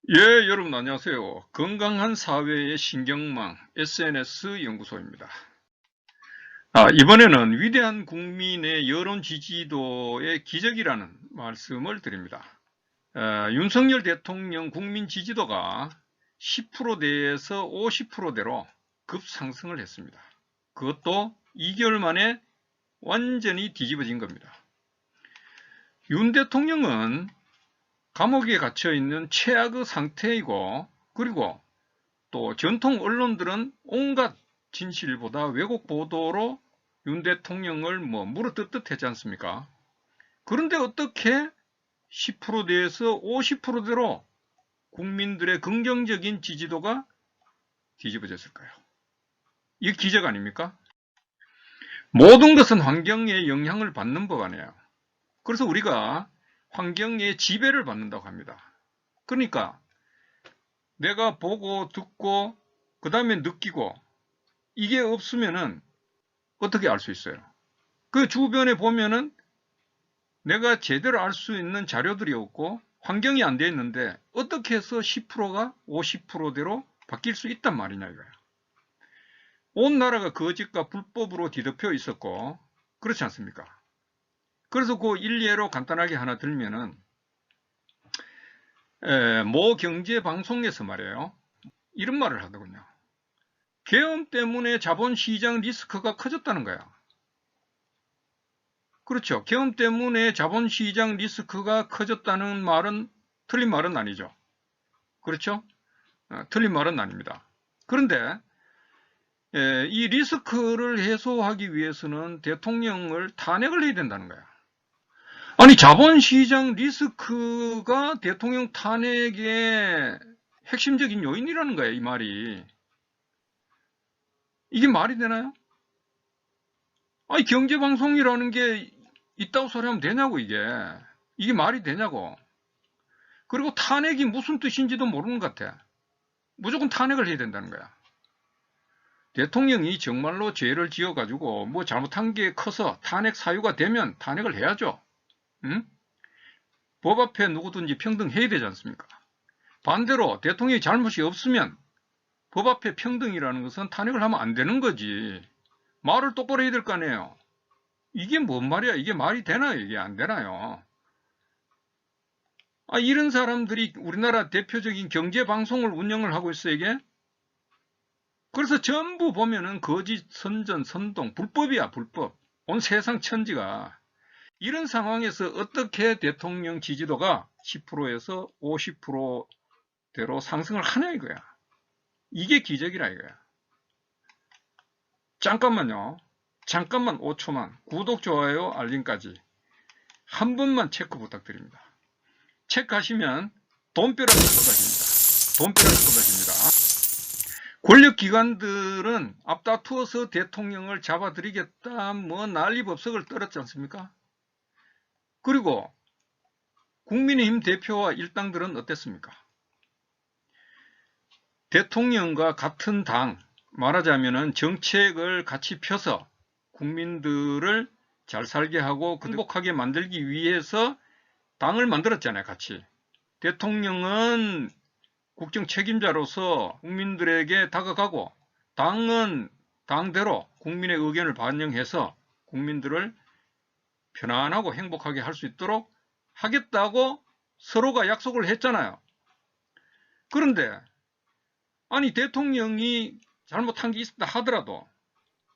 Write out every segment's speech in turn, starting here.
예, 여러분 안녕하세요. 건강한 사회의 신경망 SNS 연구소입니다. 이번에는 위대한 국민의 여론 지지도의 기적이라는 말씀을 드립니다. 윤석열 대통령 국민 지지도가 10%대에서 50%대로 급상승을 했습니다. 그것도 2개월 만에 완전히 뒤집어진 겁니다. 윤 대통령은 감옥에 갇혀 있는 최악의 상태이고, 그리고 또 전통 언론들은 온갖 진실보다 왜곡 보도로 윤 대통령을 물어뜯듯 했지 않습니까? 그런데 어떻게 10%대에서 50%대로 국민들의 긍정적인 지지도가 뒤집어졌을까요? 이게 기적 아닙니까? 모든 것은 환경에 영향을 받는 법 아니에요. 그래서 우리가 환경에 지배를 받는다고 합니다. 그러니까 내가 보고 듣고 그 다음에 느끼고 이게 없으면은 어떻게 알 수 있어요? 그 주변에 보면은 내가 제대로 알 수 있는 자료들이 없고 환경이 안 돼 있는데 어떻게 해서 10%가 50%대로 바뀔 수 있단 말이냐 이거야. 온 나라가 거짓과 불법으로 뒤덮여 있었고 그렇지 않습니까? 그래서 그 일례로 간단하게 하나 들면은 모 경제방송에서 말이에요. 이런 말을 하더군요. 계엄 때문에 자본시장 리스크가 커졌다는 거야. 그렇죠. 계엄 때문에 자본시장 리스크가 커졌다는 말은 틀린 말은 아니죠. 그렇죠? 틀린 말은 아닙니다. 그런데 이 리스크를 해소하기 위해서는 대통령을 탄핵을 해야 된다는 거야. 아니 자본시장 리스크가 대통령 탄핵의 핵심적인 요인이라는 거야, 이 말이. 이게 말이 되나요? 아니 경제방송이라는 게 있다고 소리하면 되냐고 이게 말이 되냐고. 그리고 탄핵이 무슨 뜻인지도 모르는 것 같아. 무조건 탄핵을 해야 된다는 거야. 대통령이 정말로 죄를 지어가지고 뭐 잘못한 게 커서 탄핵 사유가 되면 탄핵을 해야죠. 응? 법 앞에 누구든지 평등해야 되지 않습니까? 반대로 대통령이 잘못이 없으면 법 앞에 평등이라는 것은 탄핵을 하면 안 되는 거지. 말을 똑바로 해야 될 거 아니에요. 이게 뭔 말이야? 이게 말이 되나요? 이게 안 되나요? 이런 사람들이 우리나라 대표적인 경제방송을 운영을 하고 있어, 이게? 그래서 전부 보면은 거짓, 선전, 선동, 불법이야, 불법. 온 세상 천지가. 이런 상황에서 어떻게 대통령 지지도가 10%에서 50%대로 상승을 하냐 이거야. 이게 기적이라 이거야. 잠깐만요. 잠깐만 5초만. 구독, 좋아요, 알림까지. 한 번만 체크 부탁드립니다. 체크하시면 돈벼락이 쏟아집니다. 돈벼락이 쏟아집니다. 권력기관들은 앞다투어서 대통령을 잡아들이겠다, 뭐 난리법석을 떨었지 않습니까? 그리고 국민의힘 대표와 일당들은 어땠습니까? 대통령과 같은 당, 말하자면 정책을 같이 펴서 국민들을 잘 살게 하고 행복하게 만들기 위해서 당을 만들었잖아요, 같이. 대통령은 국정 책임자로서 국민들에게 다가가고 당은 당대로 국민의 의견을 반영해서 국민들을 편안하고 행복하게 할 수 있도록 하겠다고 서로가 약속을 했잖아요. 그런데 아니 대통령이 잘못한 게 있다 하더라도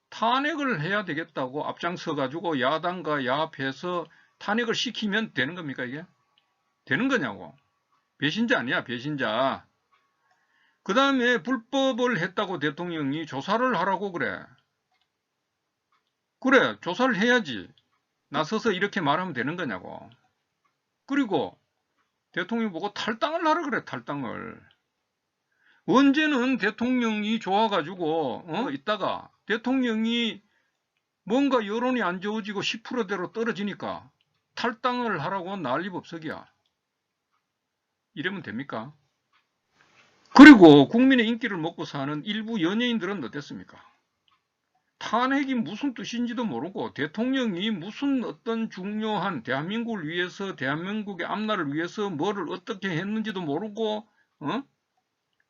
탄핵을 해야 되겠다고 앞장서 가지고 야당과 야합해서 탄핵을 시키면 되는 겁니까 이게? 되는 거냐고. 배신자 아니야, 배신자. 그 다음에 불법을 했다고 대통령이 조사를 하라고 그래. 그래, 조사를 해야지. 나서서 이렇게 말하면 되는 거냐고. 그리고 대통령 보고 탈당을 하라 그래, 탈당을. 언제는 대통령이 좋아가지고 있다가 대통령이 뭔가 여론이 안 좋아지고 10%대로 떨어지니까 탈당을 하라고 난리법석이야. 이러면 됩니까? 그리고 국민의 인기를 먹고 사는 일부 연예인들은 어땠습니까? 탄핵이 무슨 뜻인지도 모르고 대통령이 무슨 어떤 중요한 대한민국을 위해서 대한민국의 앞날을 위해서 뭐를 어떻게 했는지도 모르고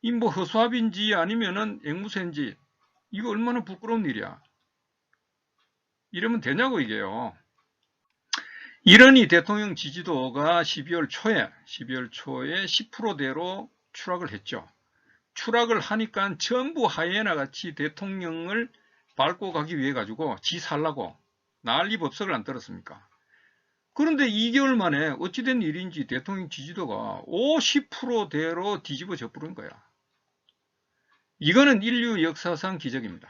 이 뭐 허수아비인지 아니면은 앵무새인지, 이거 얼마나 부끄러운 일이야. 이러면 되냐고, 이게요. 이러니 대통령 지지도가 12월 초에 10%대로 추락을 했죠. 추락을 하니까 전부 하이에나 같이 대통령을 밟고 가기 위해 가지고 지 살라고 난리법석을 안 떨었습니까? 그런데 2개월 만에 어찌된 일인지 대통령 지지도가 50%대로 뒤집어져 버린 거야. 이거는 인류 역사상 기적입니다.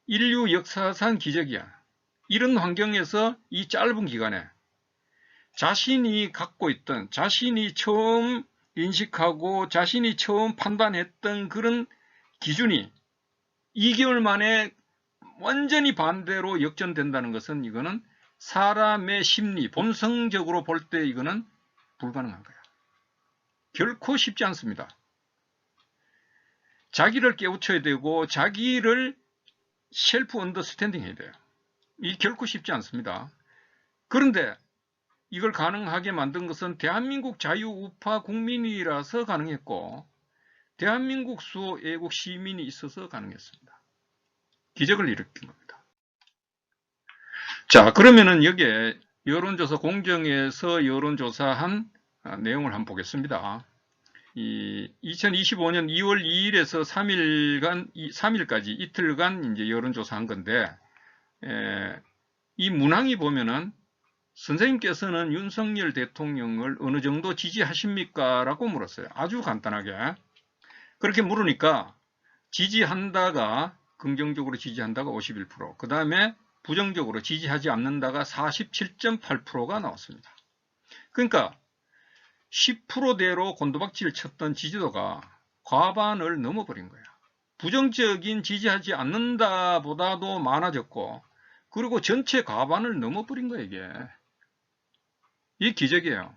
인류 역사상 기적이야. 이런 환경에서 이 짧은 기간에 자신이 갖고 있던, 자신이 처음 인식하고 자신이 처음 판단했던 그런 기준이 2개월 만에 완전히 반대로 역전된다는 것은, 이거는 사람의 심리, 본성적으로 볼 때 이거는 불가능한 거야. 결코 쉽지 않습니다. 자기를 깨우쳐야 되고 자기를 셀프 언더스탠딩 해야 돼요. 이 결코 쉽지 않습니다. 그런데 이걸 가능하게 만든 것은 대한민국 자유우파 국민이라서 가능했고, 대한민국 수 애국 시민이 있어서 가능했습니다. 기적을 일으킨 겁니다. 자, 그러면은 여기에 여론조사 공정에서 여론조사한 내용을 한번 보겠습니다. 2025년 2월 2일에서 3일까지 이틀간 이제 여론조사한 건데, 이 문항이 보면은 선생님께서는 윤석열 대통령을 어느 정도 지지하십니까? 라고 물었어요. 아주 간단하게. 그렇게 물으니까 지지한다가, 긍정적으로 지지한다가 51%, 그 다음에 부정적으로 지지하지 않는다가 47.8%가 나왔습니다. 그러니까 10%대로 곤두박질을 쳤던 지지도가 과반을 넘어버린 거야. 부정적인 지지하지 않는다 보다도 많아졌고, 그리고 전체 과반을 넘어버린 거야, 이게. 이 기적이에요.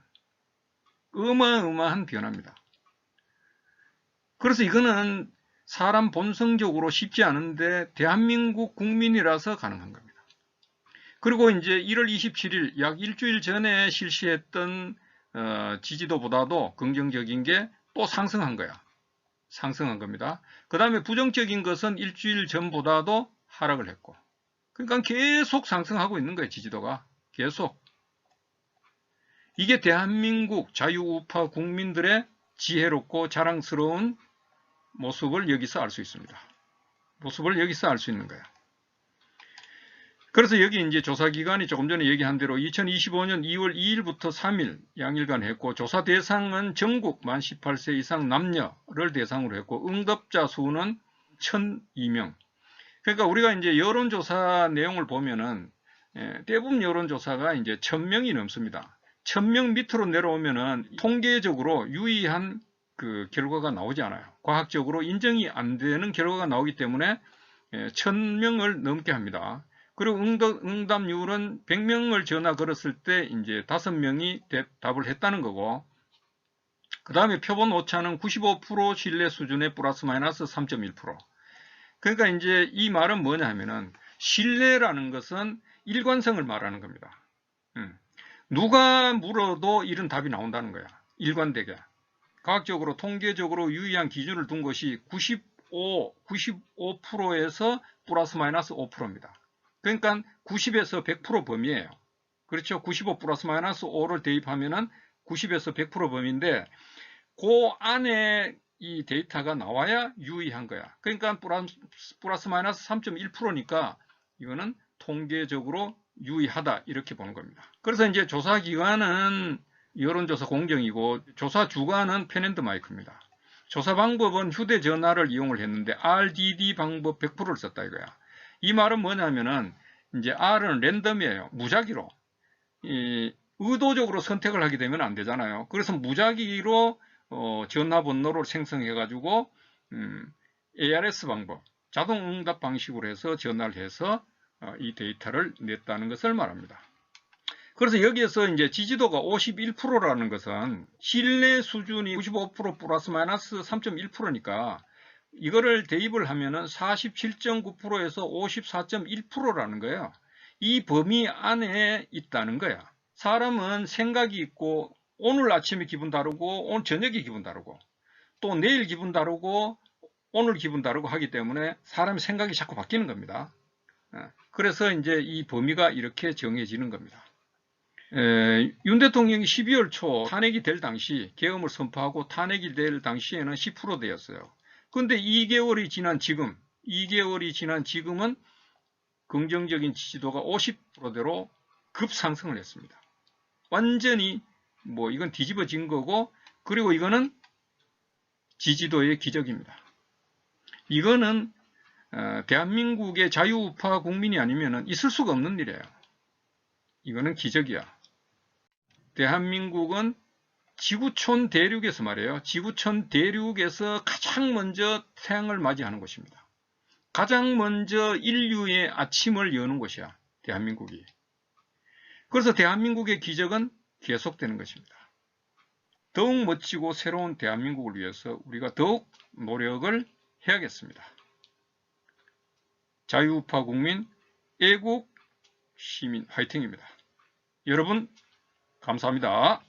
어마어마한 변화입니다. 그래서 이거는 사람 본성적으로 쉽지 않은데 대한민국 국민이라서 가능한 겁니다. 그리고 이제 1월 27일, 약 일주일 전에 실시했던 지지도보다도 긍정적인 게 또 상승한 거야. 상승한 겁니다. 그 다음에 부정적인 것은 일주일 전보다도 하락을 했고, 그러니까 계속 상승하고 있는 거예요, 지지도가. 계속. 이게 대한민국 자유우파 국민들의 지혜롭고 자랑스러운 모습을 여기서 알 수 있습니다. 모습을 여기서 알 수 있는 거예요. 그래서 여기 이제 조사 기간이 조금 전에 얘기한 대로 2025년 2월 2일부터 3일 양일간 했고, 조사 대상은 전국 만 18세 이상 남녀를 대상으로 했고, 응답자 수는 1,002명. 그러니까 우리가 이제 여론조사 내용을 보면은 대부분 여론조사가 이제 1,000명이 넘습니다. 1,000명 밑으로 내려오면은 통계적으로 유의한 그 결과가 나오지 않아요. 과학적으로 인정이 안 되는 결과가 나오기 때문에 1,000명을 넘게 합니다. 그리고 응답률은 100명을 전화 걸었을 때 이제 5명이 답을 했다는 거고, 그 다음에 표본 오차는 95% 신뢰 수준의 플러스 마이너스 3.1%. 그러니까 이제 이 말은 뭐냐 하면은, 신뢰라는 것은 일관성을 말하는 겁니다. 누가 물어도 이런 답이 나온다는 거야. 일관되게. 과학적으로 통계적으로 유의한 기준을 둔 것이 95%에서 플러스 마이너스 5%입니다. 그러니까 90에서 100% 범위예요. 그렇죠? 95 플러스 마이너스 5를 대입하면은 90에서 100% 범위인데, 그 안에 이 데이터가 나와야 유의한 거야. 그러니까 플러스 마이너스 3.1%니까 이거는 통계적으로 유의하다, 이렇게 보는 겁니다. 그래서 이제 조사 기관은 여론조사 공정이고, 조사 주관은 펜앤드마이크입니다. 조사 방법은 휴대전화를 이용을 했는데 RDD 방법 100%를 썼다 이거야. 이 말은 뭐냐면은, 이제 R은 랜덤이에요. 무작위로. 의도적으로 선택을 하게 되면 안 되잖아요. 그래서 무작위로 전화번호를 생성해가지고 ARS 방법, 자동응답 방식으로 해서 전화를 해서 이 데이터를 냈다는 것을 말합니다. 그래서 여기에서 이제 지지도가 51%라는 것은 신뢰 수준이 95% 플러스 마이너스 3.1%니까 이거를 대입을 하면은 47.9%에서 54.1%라는 거예요. 이 범위 안에 있다는 거야. 사람은 생각이 있고 오늘 아침에 기분 다르고 오늘 저녁에 기분 다르고 또 내일 기분 다르고 오늘 기분 다르고 하기 때문에 사람의 생각이 자꾸 바뀌는 겁니다. 그래서 이제 이 범위가 이렇게 정해지는 겁니다. 윤 대통령이 12월 초 탄핵이 될 당시 계엄을 선포하고 탄핵이 될 당시에는 10%대였어요. 근데 2개월이 지난 지금은 긍정적인 지지도가 50%대로 급상승을 했습니다. 완전히 이건 뒤집어진 거고, 그리고 이거는 지지도의 기적입니다. 이거는 대한민국의 자유우파 국민이 아니면 있을 수가 없는 일이에요. 이거는 기적이야. 대한민국은 지구촌 대륙에서 말이에요. 지구촌 대륙에서 가장 먼저 태양을 맞이하는 곳입니다. 가장 먼저 인류의 아침을 여는 곳이야, 대한민국이. 그래서 대한민국의 기적은 계속되는 것입니다. 더욱 멋지고 새로운 대한민국을 위해서 우리가 더욱 노력을 해야겠습니다. 자유우파 국민, 애국 시민 화이팅입니다. 여러분 감사합니다.